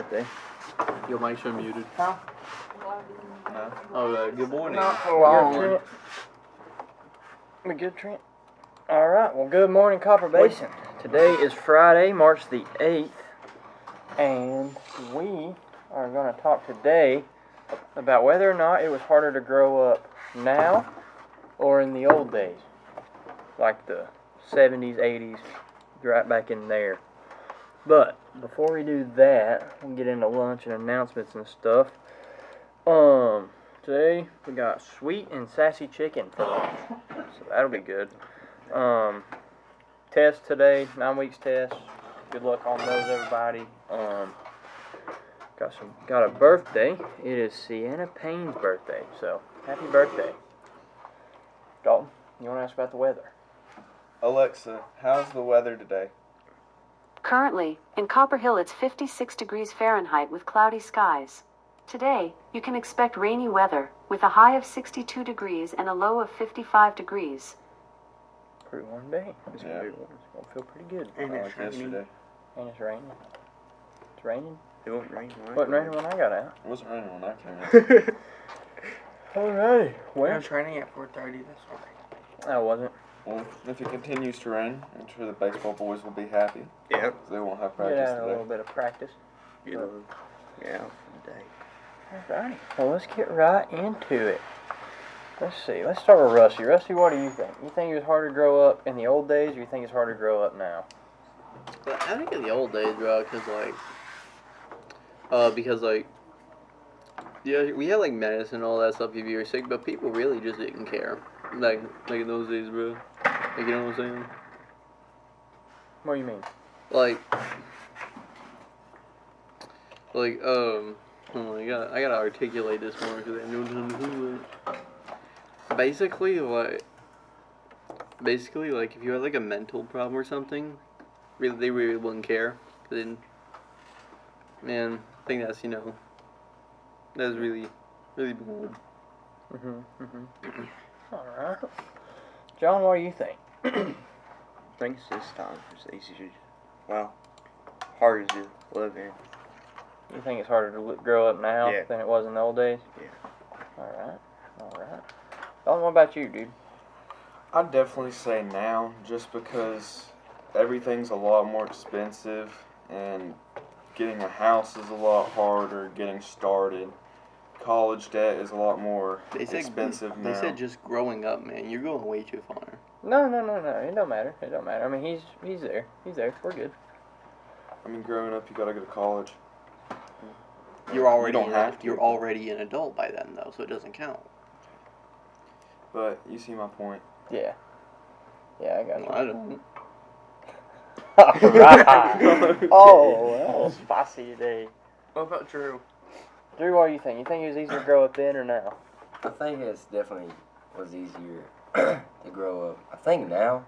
birthday. Your mics are muted. Huh? Oh, good morning. Not for long. Good morning. We good, Trent? Alright, well, good morning, Copper Basin. Today is Friday, March the 8th, and we are going to talk today about whether or not it was harder to grow up now or in the old days, like the 70s, 80s, right back in there. But before we do that, we'll get into lunch and announcements and stuff. Today we got sweet and sassy chicken for lunch, so that'll be good. Test today, 9 weeks test. Good luck on those, everybody. Got a birthday. It is Sienna Payne's birthday, so happy birthday. Dalton, you want to ask about the weather? Alexa, how's the weather today? Currently, in Copper Hill it's 56 degrees Fahrenheit with cloudy skies. Today, you can expect rainy weather, with a high of 62 degrees and a low of 55 degrees. Pretty warm day. It's Yeah. going to feel pretty good. And it's yesterday. And it's raining. It's raining? It won't rain. It wasn't raining when I got out. It wasn't raining when I came in. Alright. It Well, was raining at 4:30 this morning. that wasn't. Well, if it continues to rain, I'm sure the baseball boys will be happy. Yep. They won't have Get practice out a little today. bit of practice. Yeah. Day. Alrighty. Well, let's get right into it. Let's see. Let's start with Rusty. Rusty, what do you think? You think it was harder to grow up in the old days, or you think it's harder to grow up now? But I think in the old days, bro, because yeah, we had like medicine and all that stuff if you were sick, but people really just didn't care. Like in those days, bro. Like, you know what I'm saying? What do you mean? Oh my god, I gotta articulate this more because I know. Basically, if you had like a mental problem or something, they really wouldn't care. Then, man, I think that's that's really bad. Alright. John, what do you think? I think it's this time. It's easier. Well, harder to live in. You think it's harder to grow up now Yeah. than it was in the old days? Yeah. Alright. Dalton, what about you, dude? I'd definitely say now, just because everything's a lot more expensive and getting a house is a lot harder, getting started. College debt is a lot more expensive now. They said just growing up, man. You're going way too far. No. It don't matter. I mean, he's there. We're good. I mean, growing up, you gotta go to college. You're already don't have to. You're already an adult by then, though, so it doesn't count. But you see my point. Yeah. Yeah, I got No, you. I don't. Alright. Oh, that was spicy today. What about Drew? Drew, what do you think? You think it was easier to grow up then or now? I think it's definitely was easier to grow up. I think now,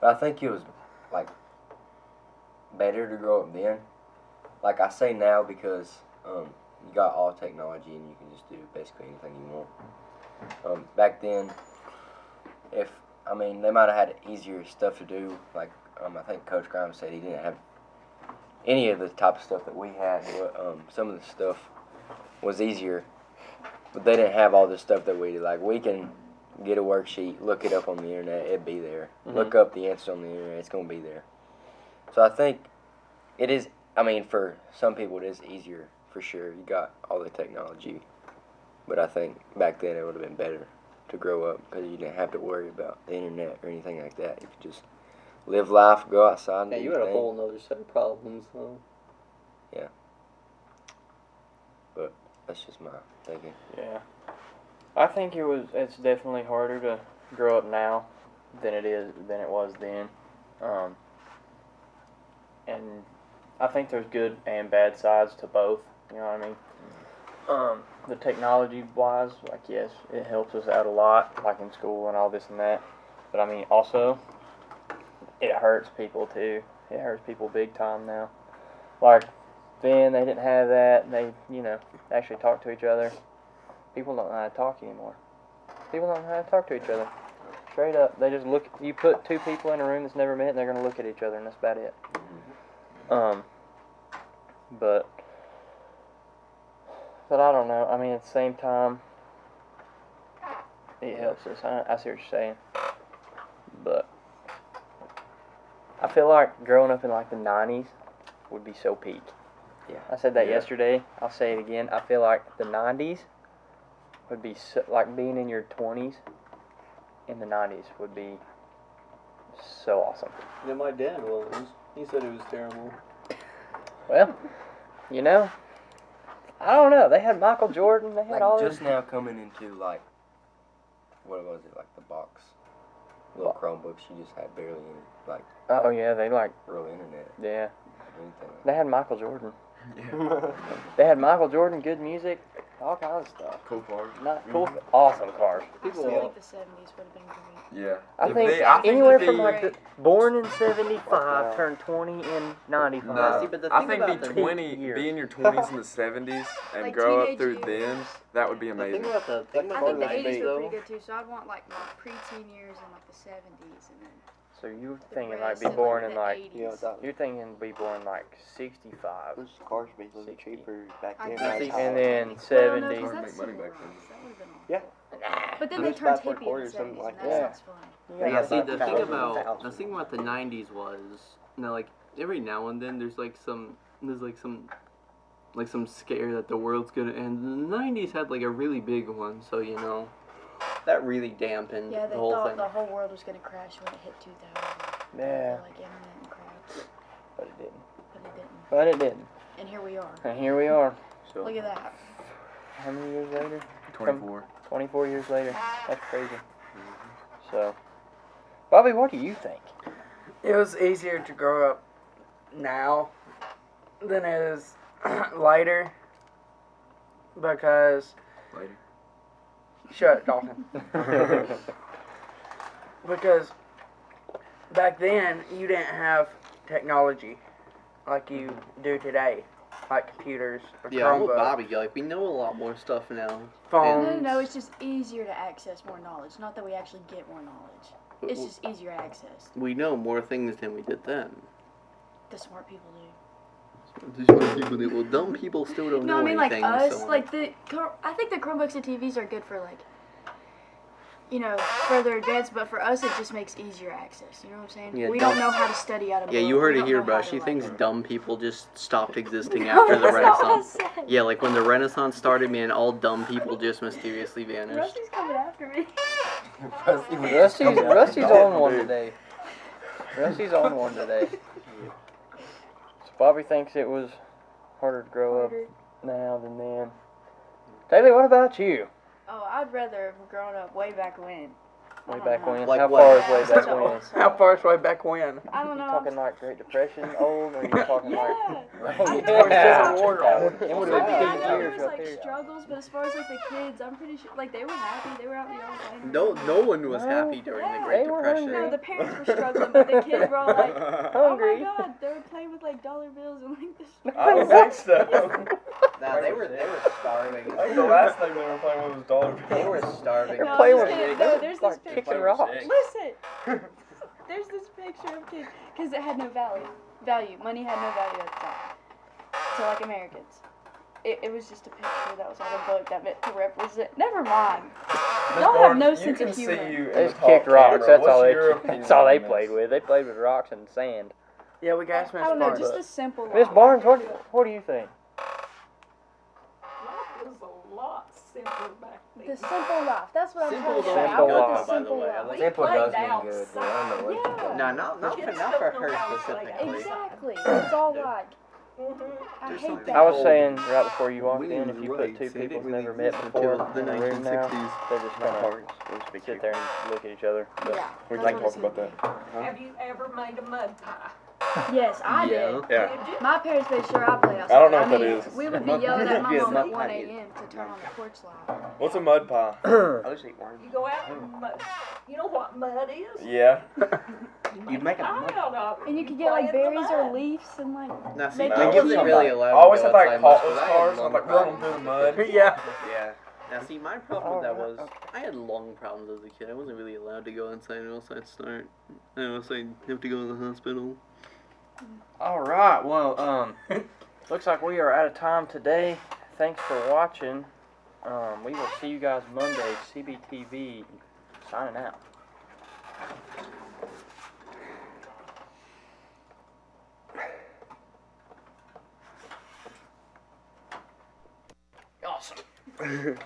but I think it was like better to grow up then. Like I say now because you got all technology and you can just do basically anything you want. Back then, they might have had easier stuff to do. Like I think Coach Grimes said he didn't have any of the type of stuff that we had. But some of the stuff was easier, but they didn't have all the stuff that we did. Like, we can get a worksheet, look it up on the internet, it'd be there. Look up the answer on the internet, it's going to be there. So I think it is, for some people it is easier, for sure. You got all the technology, but I think back then it would have been better to grow up because you didn't have to worry about the internet or anything like that. You could just live life, go outside and Yeah, do you your had a thing. whole nother set of problems, though. Yeah. But that's just my thinking. Yeah. I think it's definitely harder to grow up now than it was then. And I think there's good and bad sides to both, you know what I mean? The technology wise, like, yes, it helps us out a lot, like in school and all this and that. But also it hurts people too. It hurts people big time now. Like, then they didn't have that. They, actually talk to each other. People don't know how to talk anymore. People don't know how to talk to each other. Straight up. They just look. You put two people in a room that's never met, and they're going to look at each other, and that's about it. But But I don't know. I mean, at the same time, it helps us. I see what you're saying. But I feel like growing up in like the 90s would be so peak. Yeah. I said that Yeah. yesterday. I'll say it again. I feel like the 90s would be so, like being in your 20s in the 90s would be so awesome. Yeah, my dad was. He said it was terrible. Well, you know, I don't know. They had Michael Jordan. They had Like all just this. now coming into like, what was it, like the box? Little Chromebooks, you just had barely any, like, Oh yeah, they like real internet, yeah. anything. They had Michael Jordan. Yeah. They had Michael Jordan, good music, all kinds of stuff. Cool cars. Not cool, awesome cars. I still think the 70s would have been great. Yeah. I think I think anywhere the- from like the born in '75, turned 20 in '95. No. See, but the I thing think about be the 20, years. be in your 20s in the 70s and Like grow up teenage through years. them. That would be thing amazing. about the thing I about think the the 80s 90s were though. pretty good too, so I'd want like my preteen years in like the 70s and then So you were the thinking like rest be in, born like, in the like 80s. Yeah, that you're thinking be born like 65, those cars be a little 60. cheaper back I then. guess. That's and how- then Well, no, 70. 'cause Hard to that's make money civil back then. rights. That would have been awesome. Yeah. But then It they was turned about 4 hippie in quarters, the something 70s, like and that that. sounds fun. Yeah, Yeah, see, the thing 1,000. about the '90s was, you know, like every now and then there's like some scare that the world's gonna end. And the '90s had like a really big one, so you know, that really dampened Yeah, they the whole thought thing. the whole world was going to crash when it hit 2000. Yeah, Like internet and crap, but it didn't. but it didn't. But it didn't. And here we are. And here we are. So, Look at that. How many years later? 24. 24 years later. That's crazy. So, Bobby, what do you think? It was easier to grow up now than it is later because Later. shut it, Dalton. Because back then you didn't have technology like you do today, like computers or Yeah, I'm with Chromebooks, Bobby. Like we know a lot more stuff now. phones. No, it's just easier to access more knowledge. Not that we actually get more knowledge. It's just easier access. We know more things than we did then. The smart people do. These smart people do. Well, dumb people still don't No, know I mean like anything. us, so, like I think the Chromebooks and TVs are good for like, you know, further advanced, but for us it just makes easier access. You know what I'm saying? Yeah, we dumb- don't know how to study out of. Yeah, book. you heard We it don't here, know bro. how She to, thinks like, dumb people just stopped existing No, after the that's not what I Renaissance. said. Yeah, like when the Renaissance started, man, all dumb people just mysteriously vanished. Rusty's coming after me. Rusty's on one today. Rusty's on one today. So Bobby thinks it was harder to grow up now than then. Taylor, what about you? Oh, I'd rather have grown up way back when. I Way don't back know. when? Like How what? far is way Yeah, back so- when? How far is way back when? I don't You know. talking like Great Depression old, or you talking Yeah. like? I Yeah. know. Civil War old. It would I have mean, been I big know there years was right like there. struggles, but as far as like the kids, I'm pretty sure like they were happy. They were out in the yard playing. No one was No. happy during the Yeah. Great They were Depression. No, the parents were struggling, but the kids were all like, "Oh Hungry. my God!" They were playing with like dollar bills and like this. I don't think so. Nah, they were starving. Like the last thing they were playing with was dollar bills. They were starving. They're No, playing I'm with just kidding. they No, were, there's like this kicking picture. rocks. Listen, there's this picture of kids because it had no value. Money had no value at the time. So like Americans, it was just a picture that was on a book that meant to represent. Never mind. Y'all have no sense of humor. They just kicked rocks. That's all they played with. They played with rocks and sand. Yeah, we got Miss I don't know, Barnes. just a simple. Miss life. Barnes, what do you think? Life was a lot simpler back then. The simple life. That's what Simple I'm don't trying to say. Simple I want life, the by the simple way. I life. like Simple played does mean good, but I don't know what outside. you're talking Nah, about. not Kids for don't know her how to play specifically. Exactly. It's all like. I There's hate something that. I was saying right before you walked We in, were if you right, put two see, it people who've didn't never really met exist before until the in a room now, 1960s. they're just gonna sit there and look at each other. But Yeah. We that's can what talk it's about gonna that. Have you ever made a mud pie? be. Yes, I Yeah. did. Yeah. Did you? My parents made sure I played outside. I don't know what that mean, is. we would be yelling at my Yeah, mom mud at 1 pie. a.m. to turn on the porch light. What's a mud pie? I just eat worms. You go out and mud. You know what mud is? Yeah. You make a I mud. don't know. And you could play get like in the berries or mud. leaves and like. Now, see, Make I it wasn't cute. really I allowed always to had go like outside much 'cause Hot I had cars, and I'm lung like running problems. through the mud. Yeah. Yeah. Now, see, my problem with that Oh, was I had lung problems as a kid. I wasn't really allowed to go outside, or else I'd start. Or else I'd have to go to the hospital. all right, well, looks like we are out of time today. thanks for watching. We will see you guys Monday. CBTV signing out. Awesome.